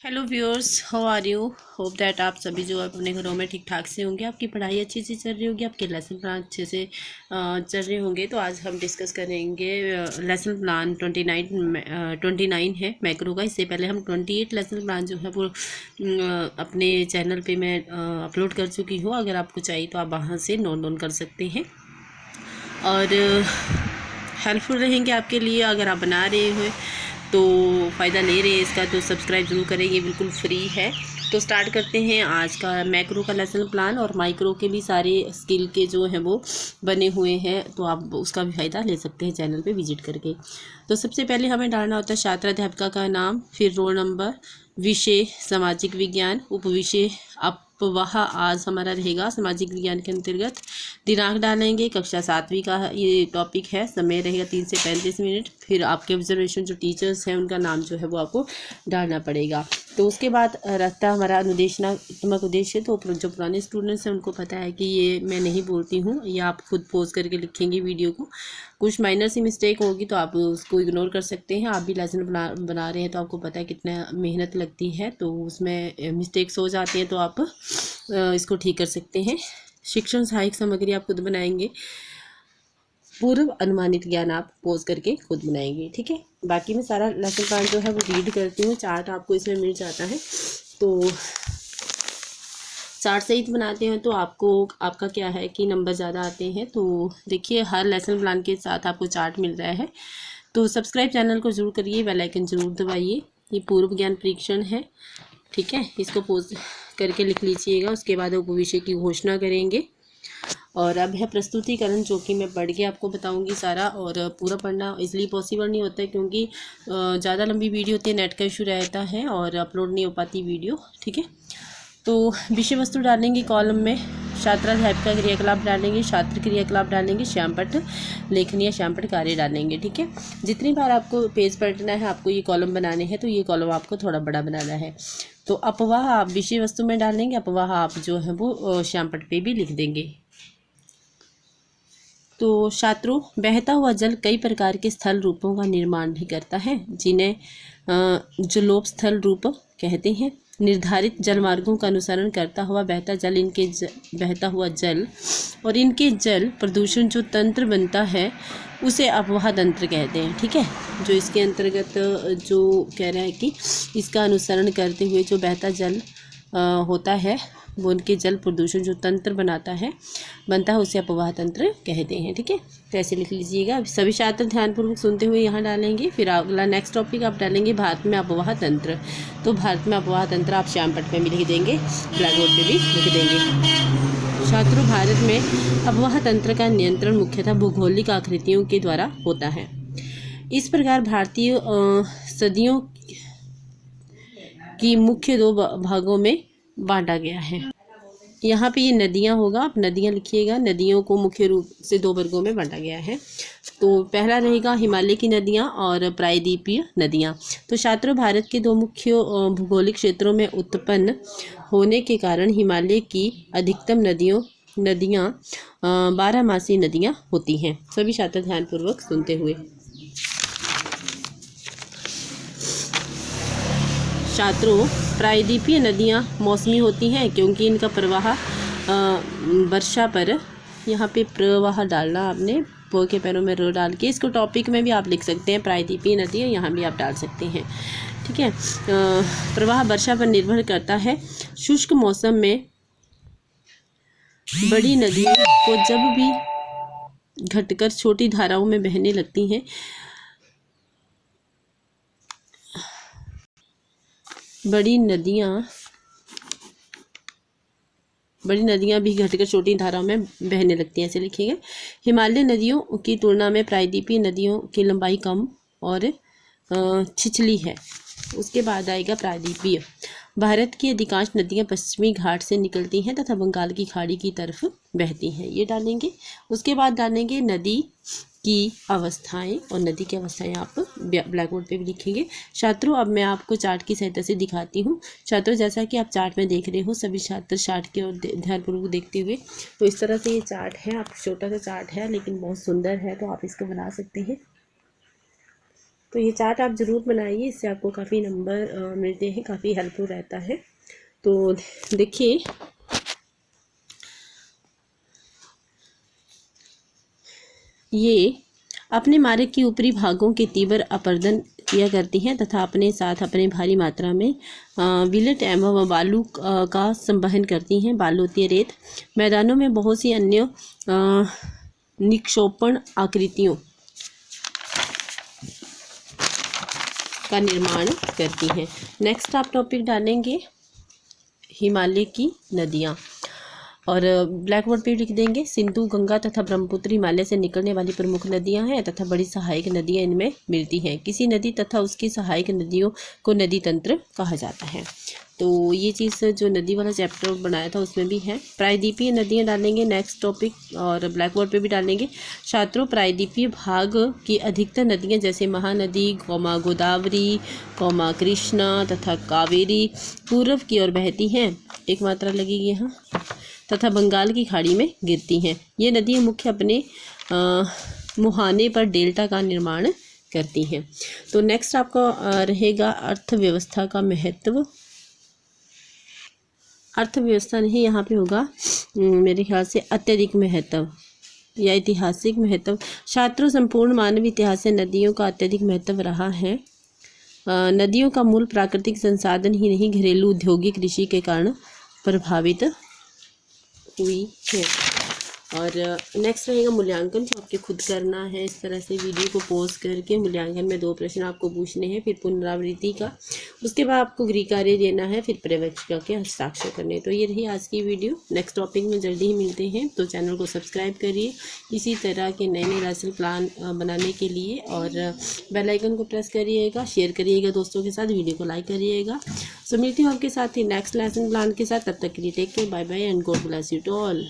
Hello viewers, how are you. Hope that आप सभी जो अपने घरों में ठीक ठाक से होंगे, आपकी पढ़ाई अच्छी से चल रही होगी, आपके लेसन प्लान अच्छे से चल रहे होंगे। तो आज हम डिस्कस करेंगे लेसन प्लान 29 है मैक्रो का। इससे पहले हम 28 लेसन प्लान जो है वो अपने चैनल पे मैं अपलोड कर चुकी हूँ। अगर आपको चाहिए तो आप वहाँ से नोट डाउन कर सकते हैं और हेल्पफुल रहेंगे आपके लिए। अगर आप बना रहे हो तो फ़ायदा ले रहे हैं इसका, तो सब्सक्राइब ज़रूर करें, ये बिल्कुल फ्री है। तो स्टार्ट करते हैं आज का मैक्रो का लेसन प्लान। और माइक्रो के भी सारे स्किल के जो हैं वो बने हुए हैं, तो आप उसका भी फ़ायदा ले सकते हैं चैनल पे विजिट करके। तो सबसे पहले हमें डालना होता है छात्र अध्यापिका का नाम, फिर रोल नंबर, विषय सामाजिक विज्ञान, उपविषय अपवाह आज हमारा रहेगा सामाजिक विज्ञान के अंतर्गत, दिनांक डालेंगे, कक्षा 7वीं का ये टॉपिक है, समय रहेगा 3 से 35 मिनट। फिर आपके ऑब्जर्वेशन जो टीचर्स हैं उनका नाम जो है वो आपको डालना पड़ेगा। तो उसके बाद रहता हमारा अनुदेशनात्मक उद्देश्य। तो जो पुराने स्टूडेंट्स हैं उनको पता है कि ये मैं नहीं बोलती हूँ, ये आप खुद पोज करके लिखेंगे वीडियो को। कुछ माइनर सी मिस्टेक होगी तो आप उसको इग्नोर कर सकते हैं। आप भी लेसन बना रहे हैं तो आपको पता है कितना मेहनत लगती है, तो उसमें मिस्टेक्स हो जाती हैं, तो आप इसको ठीक कर सकते हैं। शिक्षण सहायक सामग्री आप खुद बनाएंगे, पूर्व अनुमानित ज्ञान आप पोज करके खुद बनाएंगे, ठीक है। बाकी मैं सारा लेसन प्लान जो है वो रीड करती हूँ, चार्ट आपको इसमें मिल जाता है। तो चार्ट सहित बनाते हैं तो आपका क्या है कि नंबर ज़्यादा आते हैं। तो देखिए, हर लेसन प्लान के साथ आपको चार्ट मिल रहा है। तो सब्सक्राइब चैनल को जरूर करिए, बेल आइकन जरूर दबाइए। ये पूर्व ज्ञान परीक्षण है, ठीक है, इसको पोज करके लिख लीजिएगा। उसके बाद उपविषय की घोषणा करेंगे। और अब है प्रस्तुतिकरण, जो कि मैं पढ़ के आपको बताऊंगी सारा। और पूरा पढ़ना इसलिए पॉसिबल नहीं होता है क्योंकि ज़्यादा लंबी वीडियो होती है, नेट का इशू रहता है और अपलोड नहीं हो पाती वीडियो, ठीक है। तो विषय वस्तु डालेंगे कॉलम में, छात्र अध्यापिका क्रियाकलाप डालेंगे, छात्र क्रियाकलाप डालेंगे, श्यामपट्ट लेखन या श्यामपट्ट कार्य डालेंगे, ठीक है। जितनी बार आपको पेज पलटना है, आपको ये कॉलम बनाने हैं, तो ये कॉलम आपको थोड़ा बड़ा बनाना है। तो अपवाह आप विषय वस्तु में डालेंगे, अपवाह आप जो है वो श्यामपट्ट पे भी लिख देंगे। तो छात्रों, बहता हुआ जल कई प्रकार के स्थल रूपों का निर्माण भी करता है, जिन्हें जलोप स्थल रूप कहते हैं। निर्धारित जल मार्गों का अनुसरण करता हुआ बहता बहता हुआ जल और इनके जल प्रदूषण जो तंत्र बनता है उसे अपवाह तंत्र कहते हैं, ठीक है। जो इसके अंतर्गत जो कह रहा है कि इसका अनुसरण करते हुए जो बहता जल होता है, वो उनके जल प्रदूषण जो तंत्र बनता है उसे अपवाह तंत्र कहते हैं, ठीक है। तो ऐसे लिख लीजिएगा। सभी छात्र ध्यानपूर्वक सुनते हुए यहाँ डालेंगे। फिर अगला नेक्स्ट टॉपिक आप डालेंगे भारत में अपवाह तंत्र। तो भारत में अपवाह तंत्र आप श्यामपट्ट में भी लिख देंगे, ब्लैक बोर्ड पे भी लिख देंगे। छात्रों, भारत में अपवाह तंत्र का नियंत्रण मुख्यतः भौगोलिक आकृतियों के द्वारा होता है। इस प्रकार भारतीय सदियों की मुख्य 2 भागों में बांटा गया है। यहाँ पे ये नदियाँ होगा, आप नदियाँ लिखिएगा। नदियों को मुख्य रूप से 2 वर्गों में बांटा गया है। तो पहला रहेगा हिमालय की नदियाँ और प्रायद्वीपीय नदियाँ। तो छात्रों, भारत के 2 मुख्य भौगोलिक क्षेत्रों में उत्पन्न होने के कारण हिमालय की अधिकतम नदियाँ 12मासी नदियाँ होती हैं। सभी छात्र ध्यानपूर्वक सुनते हुए। छात्रों, प्रायद्वीपीय नदियाँ मौसमी होती हैं क्योंकि इनका प्रवाह वर्षा पर, यहाँ पे प्रवाह डालना आपने, प के पैरों में र डाल के, इसको टॉपिक में भी आप लिख सकते हैं, प्रायद्वीपीय नदियाँ यहाँ भी आप डाल सकते हैं, ठीक है। प्रवाह वर्षा पर निर्भर करता है। शुष्क मौसम में बड़ी नदियों को जब भी घटकर छोटी धाराओं में बहने लगती हैं, बड़ी नदियाँ भी घटकर छोटी धाराओं में बहने लगती हैं, ऐसे लिखिएगा। हिमालय नदियों की तुलना में प्रायद्वीपीय नदियों की लंबाई कम और छिछली है। उसके बाद आएगा प्रायद्वीपीय। भारत की अधिकांश नदियाँ पश्चिमी घाट से निकलती हैं तथा बंगाल की खाड़ी की तरफ बहती हैं, ये डालेंगे। उसके बाद डालेंगे नदी की अवस्थाएं, और नदी की अवस्थाएं आप ब्लैक बोर्ड पे भी लिखेंगे। छात्रों, अब मैं आपको चार्ट की सहायता से दिखाती हूँ। छात्रों, जैसा कि आप चार्ट में देख रहे हो, सभी छात्र चार्ट की ओर ध्यानपूर्वक देखते हुए। तो इस तरह से ये चार्ट है, आप छोटा सा चार्ट है लेकिन बहुत सुंदर है, तो आप इसको बना सकते हैं। तो ये चार्ट आप ज़रूर बनाइए, इससे आपको काफ़ी नंबर मिलते हैं, काफ़ी हेल्पफुल रहता है। तो देखिए ये अपने मार्ग के ऊपरी भागों के तीव्र अपर्दन किया करती हैं तथा अपने साथ अपने भारी मात्रा में विलेट एवं बालू का संवहन करती हैं। बालू होती है रेत। मैदानों में बहुत सी अन्य निक्षोपण आकृतियों का निर्माण करती हैं। नेक्स्ट आप टॉपिक डालेंगे हिमालय की नदियाँ, और ब्लैक बोर्ड पे लिख देंगे सिंधु, गंगा तथा ब्रह्मपुत्र हिमालय से निकलने वाली प्रमुख नदियां हैं तथा बड़ी सहायक नदियां इनमें मिलती हैं। किसी नदी तथा उसकी सहायक नदियों को नदी तंत्र कहा जाता है। तो ये चीज़ जो नदी वाला चैप्टर बनाया था उसमें भी है। प्रायद्वीपीय नदियां डालेंगे नेक्स्ट टॉपिक, और ब्लैक बोर्ड पे भी डालेंगे। छात्रों, प्रायद्वीपीय भाग की अधिकतर नदियां जैसे महानदी, गोदावरी, कृष्णा तथा कावेरी पूर्व की ओर बहती हैं, एक मात्रा लगेगी यहाँ, तथा बंगाल की खाड़ी में गिरती हैं। ये नदियाँ मुख्य अपने मुहाने पर डेल्टा का निर्माण करती हैं। तो नेक्स्ट आपका रहेगा अर्थव्यवस्था का महत्व। अर्थव्यवस्था नहीं, यहाँ पे होगा मेरे ख्याल से अत्यधिक महत्व या ऐतिहासिक महत्व। छात्रों, संपूर्ण मानव इतिहास से नदियों का अत्यधिक महत्व रहा है। नदियों का मूल प्राकृतिक संसाधन ही नहीं, घरेलू औद्योगिक कृषि के कारण प्रभावित हुई है। और नेक्स्ट रहेगा मूल्यांकन, जो आपके खुद करना है। इस तरह से वीडियो को पॉज करके मूल्यांकन में 2 प्रश्न आपको पूछने हैं, फिर पुनरावृत्ति का, उसके बाद आपको गृह कार्य देना है, फिर पर्यवेक्षिका के हस्ताक्षर करने। तो ये रही आज की वीडियो। नेक्स्ट टॉपिक में जल्दी ही मिलते हैं, तो चैनल को सब्सक्राइब करिए इसी तरह के नए नए लेसन प्लान बनाने के लिए, और बेल आइकन को प्रेस करिएगा, शेयर करिएगा दोस्तों के साथ, वीडियो को लाइक करिएगा। सो मिलती हूँ आपके साथ ही नेक्स्ट लेसन प्लान के साथ। तब तक के लिए take care, bye bye and God bless you to all.